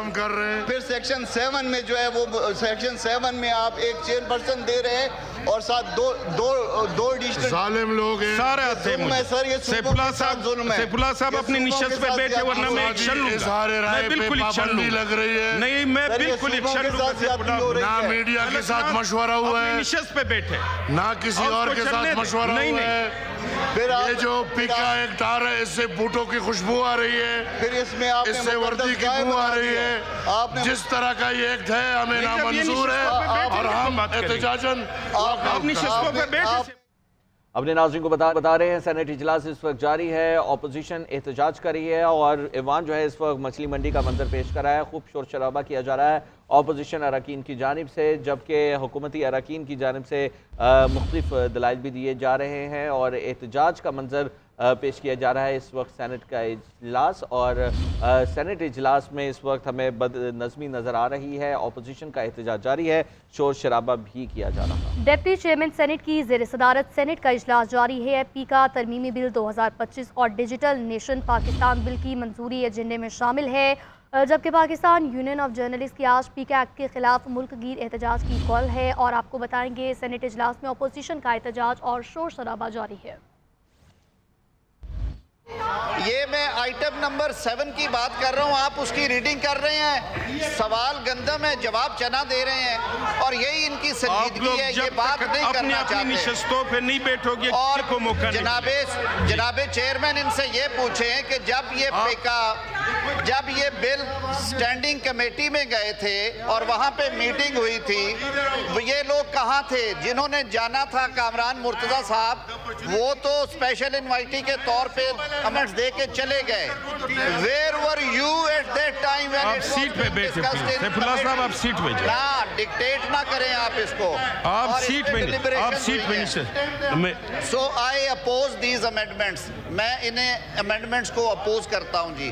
کام کر رہے ہیں. پھر سیکشن 7 میں جو ہے وہ سیکشن 7 میں آپ ایک چیئرپرسن دے رہے ہیں اور ساتھ دو ایڈیشنل ظالم لوگ ہیں. سارے آتے ہیں مجھے. سیف اللہ صاحب اپنی نشست پہ بیٹھے ورنہ میں ایکشن لوں گا. سارے رائے پہ پابندی لگ رہی ہے. نہیں میں بالکل ایکشن لوں گا. نہ میڈیا کے ساتھ مشورہ ہوا ہے, اپنی نشست پہ بیٹھے, نہ کسی اور کے ساتھ مشورہ ہوا ہے. یہ جو پیکا ایک ٹار ہے اس سے بوٹوں کی خوشبو آ رہی ہے, پھر اس میں آپ اس سے وردی کی بو آ رہی ہے. جس طرح کا یہ ایکٹ ہے ہمیں نامنظور ہے اور ہم احتجاجاً اپنی نشستوں پہ بیٹھے. اپنے ناظرین کو بتا رہے ہیں سینٹ اجلاس اس وقت جاری ہے, اپوزیشن احتجاج کر رہی ہے اور ایوان جو ہے اس وقت مچھلی منڈی کا منظر پیش کر رہا ہے. خوب شور شرابہ کیا جا رہا ہے اپوزیشن اراکین کی جانب سے, جبکہ حکومتی اراکین کی جانب سے مختلف دلائل بھی دیے جا رہے ہیں اور احتجاج کا منظر پیش کیا جا رہا ہے اس وقت سینٹ کا اجلاس. اور سینٹ اجلاس میں اس وقت ہمیں بد نظمی نظر آ رہی ہے, اپوزیشن کا احتجاج جاری ہے, شور شرابہ بھی کیا جا رہا ہے. ڈپٹی چیئرمین سینٹ کی زیر صدارت سینٹ کا اجلاس جاری ہے. پیکا ترمیمی بل 2025 اور ڈیجیٹل نیشن پاکستان بل کی منظوری ایجنڈے میں شامل ہے, جبکہ پاکستان یونین آف جرنلسٹ کی آج پیکا ایکٹ کے خلاف ملک گیر احتجاج کی کال ہے. اور آپ کو بتائیں گے سینٹ اجلاس میں اپوزیشن کا احتجاج اور شور شرابہ جاری ہے. یہ میں آئٹم نمبر 7 کی بات کر رہا ہوں, آپ اس کی ریڈنگ کر رہے ہیں. سوال گندم ہے, جواب چنا دے رہے ہیں, اور یہی ان کی سنجیدگی ہے. یہ بات نہیں کرنا چاہتے. اپنی نشستوں پہ نہیں بیٹھو گے اور کو موقع نہیں. جناب چیئرمین ان سے یہ پوچھیں کہ جب یہ بل سٹینڈنگ کمیٹی میں گئے تھے اور وہاں پہ میٹنگ ہوئی تھی, یہ لوگ کہاں تھے؟ جنہوں نے جانا تھا کامران مرتضی صاحب, وہ تو اسپیشل انوائٹی کے طور پہ کمنٹس دے کے چلے گئے. Where were you at that time when آپ سیٹ پہ بیٹھے تھے. سیف اللہ صاحب آپ سیٹ پہ جائیں. نا ڈکٹیٹ نہ کریں آپ اس کو. آپ سیٹ پہ نہیں. So I oppose these amendments. میں انہیں amendments کو oppose کرتا ہوں جی.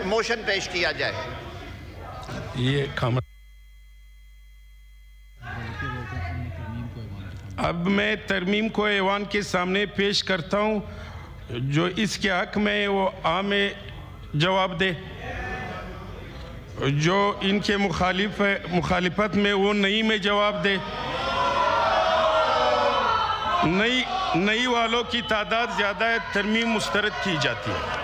موشن پیش کیا جائے. یہ کامران اب میں ترمیم کو ایوان کے سامنے پیش کرتا ہوں. جو اس کے حق میں وہ عام جواب دے, جو ان کے مخالفت میں وہ نئی میں جواب دے. نئی والوں کی تعداد زیادہ ہے, ترمیم مسترد کی جاتی ہے.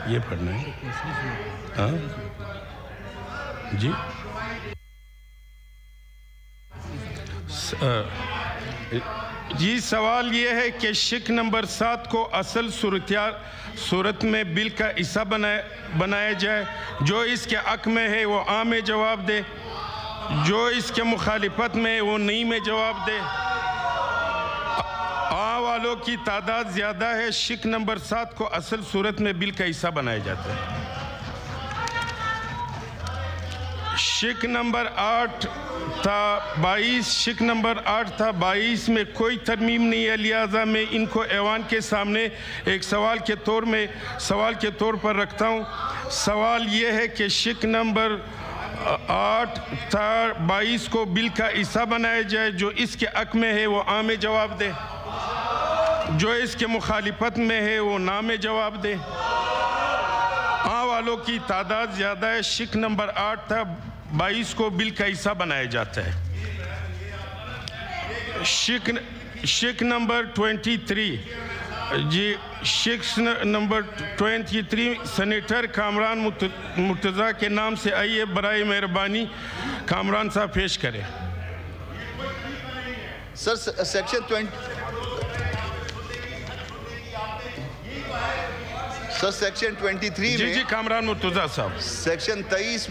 یہ پڑھنا ہے جی. جی سوال یہ ہے کہ شک نمبر 7 کو اصل صورت میں بل کا حصہ بنایا جائے. جو اس کے حق میں ہے وہ عام میں جواب دے, جو اس کے مخالفت میں وہ نئی میں جواب دے. والوں کی تعداد زیادہ ہے. شک نمبر 7 کو اصل صورت میں بل کا حصہ بنایا جاتا ہے. شک نمبر 8 تھا 22. شک نمبر 8 تھا 22 میں کوئی ترمیم نہیں ہے, لہذا میں ان کو ایوان کے سامنے ایک سوال کے طور پر رکھتا ہوں. سوال یہ ہے کہ شک نمبر 8 تھا 22 کو بل کا حصہ بنایا جائے. جو اس کے حق میں ہے وہ عام میں جواب دے, جو اس کے مخالفت میں ہے وہ نا میں جواب دے. والوں کی تعداد زیادہ ہے. شک نمبر 8 تھا 22 کو بل کا حصہ بنایا جاتا ہے. شک نمبر 23 جی. شک نمبر 23 سینیٹر کامران مرتضی کے نام سے آئیے, برائے مہربانی کامران صاحب پیش کریں. سر سیکشن 23 میں جی کامران مرتضی صاحب, سیکشن 23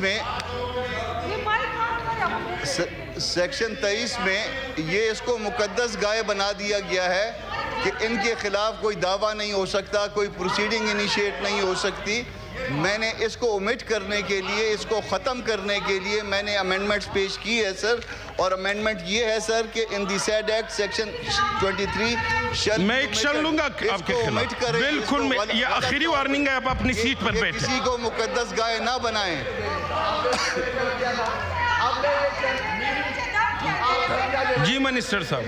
میں یہ اس کو مقدس گائے بنا دیا گیا ہے کہ ان کے خلاف کوئی دعویٰ نہیں ہو سکتا, کوئی پروسیڈنگ انیشیٹ نہیں ہو سکتی. میں نے اس کو اومٹ کرنے کے لیے, اس کو ختم کرنے کے لیے میں نے امینڈمنٹس پیش کی ہے سر. اور امینڈمنٹ یہ ہے سر کہ ان دی سیڈ ایکٹ سیکشن 23 میں ایکشن لوں گا آپ کے خلاف. بالکل, یہ آخری وارننگ ہے, آپ اپنی سیٹ پر بیٹھیں. کسی کو مقدس گائے نہ بنائیں. جی منسٹر صاحب.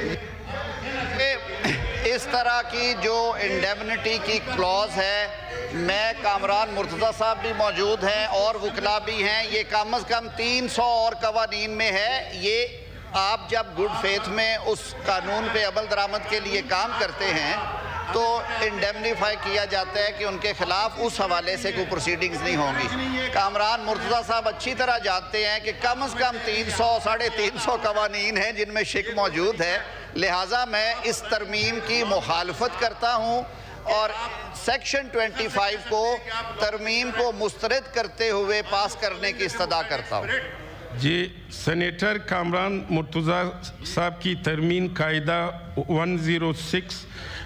اس طرح کی جو انڈیمنٹی کی کلوز ہے، میں کامران مرتضیٰ صاحب بھی موجود ہیں اور وکلا بھی ہیں، یہ کم از کم 300 اور قوانین میں ہے. یہ آپ جب گڈ فیتھ میں اس قانون پہ عمل درآمد کے لیے کام کرتے ہیں تو انڈیمنیفائی کیا جاتا ہے کہ ان کے خلاف اس حوالے سے کوئی پروسیڈنگز نہیں ہوں گی. کامران مرتضیٰ صاحب اچھی طرح جانتے ہیں کہ کم از کم 300 350 قوانین ہیں جن میں شک موجود ہے. لہٰذا میں اس ترمیم کی مخالفت کرتا ہوں اور سیکشن 25 کو ترمیم کو مسترد کرتے ہوئے پاس کرنے کی استدعا کرتا ہوں. جی سینیٹر کامران مرتضیٰ صاحب کی ترمیم قاعدہ 106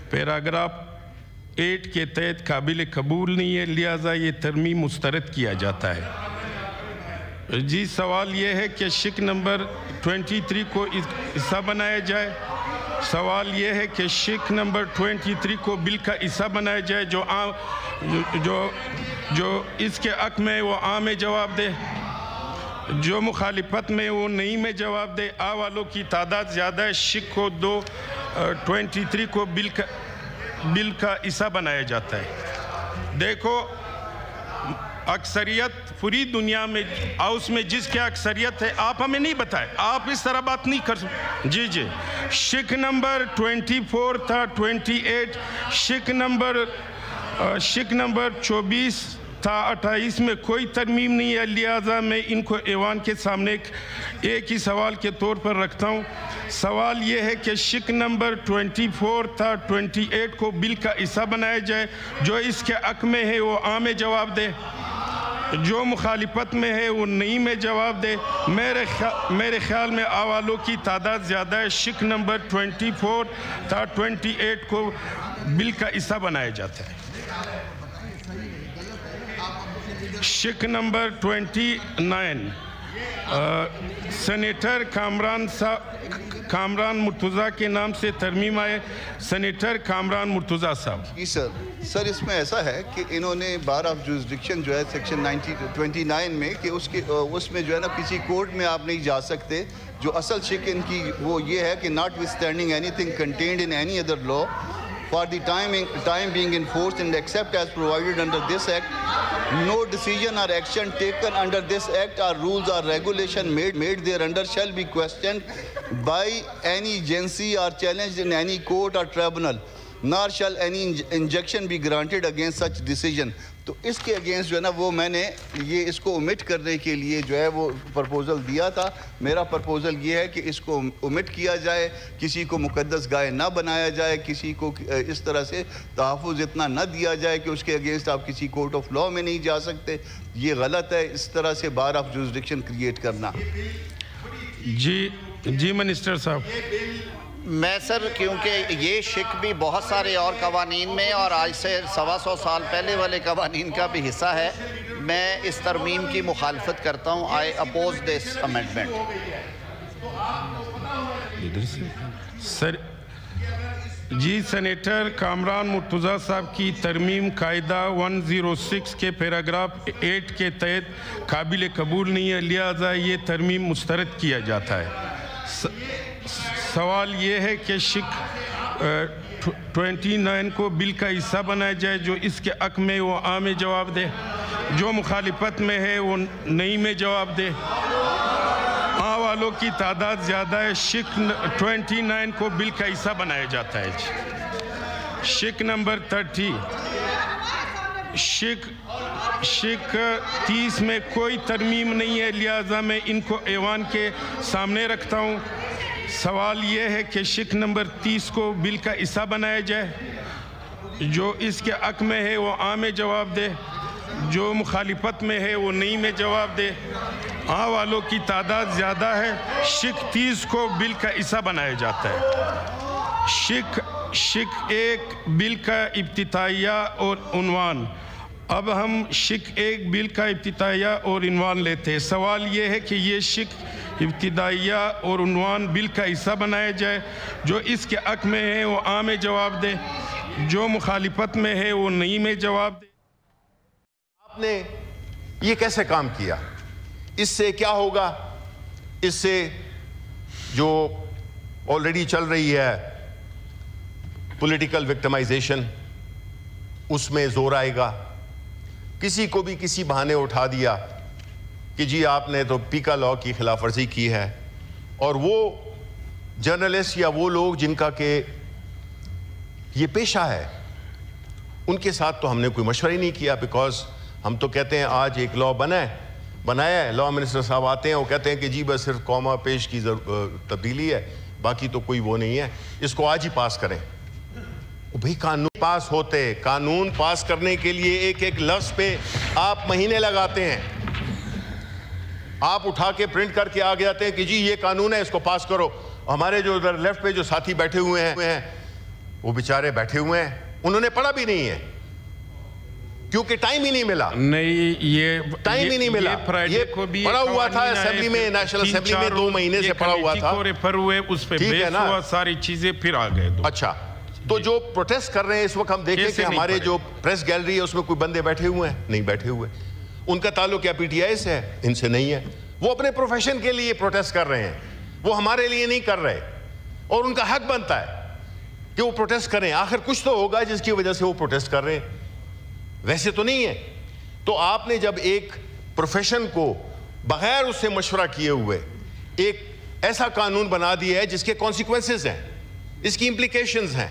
پیراگراف 8 کے تحت قابل قبول نہیں ہے، لہٰذا یہ ترمیم مسترد کیا جاتا ہے. جی سوال یہ ہے کہ شک نمبر 23 کو حصہ بنایا جائے. سوال یہ ہے کہ شک نمبر 23 کو بل کا حصہ بنایا جائے. جو اس کے حق میں وہ عام میں جواب دے، جو مخالفت میں وہ نہیں میں جواب دے. آ والوں کی تعداد زیادہ ہے. شک کو 23 کو بل کا حصہ بنایا جاتا ہے. دیکھو اکثریت پوری دنیا میں ہاؤس میں جس کے اکثریت ہے، آپ ہمیں نہیں بتائے، آپ اس طرح بات نہیں کر سکتے. جی شک نمبر 24 تھا 28، شک نمبر 24 تھا 28 میں کوئی ترمیم نہیں ہے، لہٰذا میں ان کو ایوان کے سامنے ایک ہی سوال کے طور پر رکھتا ہوں. سوال یہ ہے کہ شک نمبر 24 تھا 28 کو بل کا حصہ بنایا جائے. جو اس کے حق میں ہے وہ عام میں جواب دے، جو مخالفت میں ہے وہ نہیں میں جواب دے. میرے خیال میں آوالوں کی تعداد زیادہ ہے. شک نمبر 24 تھا 28 کو بل کا حصہ بنایا جاتا ہے. شک نمبر 29 سینیٹر کامران مرتضیٰ کے نام سے ترمیم آئے. سینیٹر کامران مرتضیٰ صاحب. جی سر اس میں ایسا ہے کہ انہوں نے بار آف جورسڈکشن جو ہے سیکشن 29 میں کہ اس میں جو ہے نا کسی کورٹ میں آپ نہیں جا سکتے. جو اصل شک ان کی وہ یہ ہے کہ notwithstanding anything contained in any other law for the time being enforced and except as provided under this act, no decision or action taken under this act or rules or regulation made thereunder shall be questioned by any agency or challenged in any court or tribunal, nor shall any injunction be granted against such decision. تو اس کے against جو ہے نا وہ میں نے یہ اس کو omit کرنے کے لیے جو ہے وہ پرپوزل دیا تھا. میرا پرپوزل یہ ہے کہ اس کو omit کیا جائے، کسی کو مقدس گائے نہ بنایا جائے، کسی کو اس طرح سے تحفظ اتنا نہ دیا جائے کہ اس کے اگینسٹ آپ کسی کورٹ آف لا میں نہیں جا سکتے. یہ غلط ہے اس طرح سے بار آف جورسڈکشن کریٹ کرنا. جی منسٹر صاحب. میں سر کیونکہ یہ شک بھی بہت سارے اور قوانین میں اور آج سے 125 سال پہلے والے قوانین کا بھی حصہ ہے، میں اس ترمیم کی مخالفت کرتا ہوں. آئی اپوز دس امینڈمنٹ. سر جی سینیٹر کامران مرتضیٰ صاحب کی ترمیم قاعدہ 106 کے پیراگراف 8 کے تحت قابل قبول نہیں ہے، لہٰذا یہ ترمیم مسترد کیا جاتا ہے. سوال یہ ہے کہ شک 29 کو بل کا حصہ بنایا جائے. جو اس کے حق میں وہ عام میں جواب دے، جو مخالفت میں ہے وہ نہیں میں جواب دے. آ والوں کی تعداد زیادہ ہے. شک 29 کو بل کا حصہ بنایا جاتا ہے. شک نمبر 30 شک 30 میں کوئی ترمیم نہیں ہے، لہٰذا میں ان کو ایوان کے سامنے رکھتا ہوں. سوال یہ ہے کہ شک نمبر 30 کو بل کا حصہ بنایا جائے. جو اس کے حق میں ہے وہ عام میں جواب دے، جو مخالفت میں ہے وہ نہیں میں جواب دے. آ والوں کی تعداد زیادہ ہے. شک 30 کو بل کا حصہ بنایا جاتا ہے. شک 1 بل کا ابتدائیہ اور عنوان. اب ہم شک 1 بل کا ابتدائیہ اور عنوان لیتے ہیں. سوال یہ ہے کہ یہ شک ابتدائیہ اور عنوان بل کا حصہ بنایا جائے. جو اس کے حق میں ہے وہ عام میں جواب دے، جو مخالفت میں ہے وہ نہیں میں جواب دے. آپ نے یہ کیسے کام کیا؟ اس سے کیا ہوگا؟ اس سے جو آلریڈی چل رہی ہے پولیٹیکل وکٹمائزیشن، اس میں زور آئے گا. کسی کو بھی کسی بہانے اٹھا دیا کہ جی آپ نے تو پیکا لاء کی خلاف ورزی کی ہے، اور وہ جرنلسٹ یا وہ لوگ جن کا کہ یہ پیشہ ہے ان کے ساتھ تو ہم نے کوئی مشورہ ہی نہیں کیا، بیکاز ہم تو کہتے ہیں آج ایک لاء بنایا ہے، لاء منسٹر صاحب آتے ہیں وہ کہتے ہیں کہ جی بس صرف کوما پیش کی تبدیلی ہے، باقی تو کوئی وہ نہیں ہے، اس کو آج ہی پاس کریں. بھئی قانون پاس ہوتے، قانون پاس کرنے کے لیے ایک ایک لفظ پہ آپ مہینے لگاتے ہیں. آپ اٹھا کے پرنٹ کر کے آگے آتے ہیں کہ جی یہ قانون ہے اس کو پاس کرو. ہمارے جو ادھر لیفٹ پہ جو ساتھی بیٹھے ہوئے ہیں وہ بیچارے بیٹھے ہوئے ہیں، انہوں نے پڑھا بھی نہیں ہے کیونکہ ٹائم ہی نہیں ملا. نہیں، یہ ٹائم ہی نہیں ملا. یہ پڑھا ہوا تھا اسمبلی میں، نیشنل اسمبلی میں 2 مہینے سے پڑھا ہوا تھا. ریفر ہوئے اس پہ بیس ہوا، ساری چیزیں پھر آ گئے. اچھا، تو جو پروٹیسٹ کر رہے ہیں اس وقت ہم دیکھیں کہ ہمارے جو پریس گیلری ہے اس میں کوئی بندے بیٹھے ہوئے ہیں؟ نہیں بیٹھے ہوئے. ان کا تعلق کیا پی ٹی آئی سے ہے؟ ان سے نہیں ہے. وہ اپنے پروفیشن کے لیے پروٹیسٹ کر رہے ہیں، وہ ہمارے لیے نہیں کر رہے، اور ان کا حق بنتا ہے کہ وہ پروٹیسٹ کریں. آخر کچھ تو ہوگا جس کی وجہ سے وہ پروٹیسٹ کر رہے ہیں، ویسے تو نہیں ہے. تو آپ نے جب ایک پروفیشن کو بغیر اس سے مشورہ کیے ہوئے ایک ایسا قانون بنا دیا ہے جس کے کانسیکوینسز ہیں، اس کی امپلیکیشنز ہیں،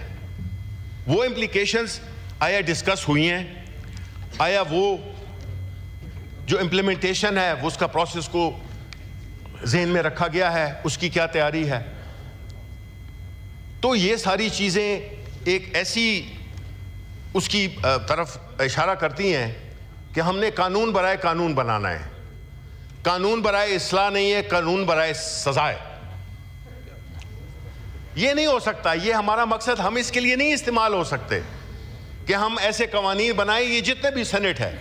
وہ امپلیکیشنز آیا ڈسکس ہوئی ہیں؟ آیا وہ جو امپلیمنٹیشن ہے وہ اس کا پروسیس کو ذہن میں رکھا گیا ہے؟ اس کی کیا تیاری ہے؟ تو یہ ساری چیزیں ایک ایسی اس کی طرف اشارہ کرتی ہیں کہ ہم نے قانون برائے قانون بنانا ہے. قانون برائے اصلاح نہیں ہے، قانون برائے سزا ہے. یہ نہیں ہو سکتا. یہ ہمارا مقصد، ہم اس کے لیے نہیں استعمال ہو سکتے کہ ہم ایسے قوانین بنائیں. یہ جتنے بھی سینٹ ہے،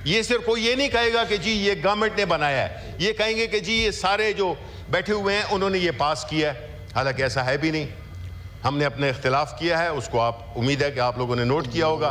یہ صرف کوئی یہ نہیں کہے گا کہ جی یہ گورنمنٹ نے بنایا ہے، یہ کہیں گے کہ جی یہ سارے جو بیٹھے ہوئے ہیں انہوں نے یہ پاس کیا ہے. حالانکہ ایسا ہے بھی نہیں. ہم نے اپنے اختلاف کیا ہے، اس کو آپ امید ہے کہ آپ لوگوں نے نوٹ کیا ہوگا.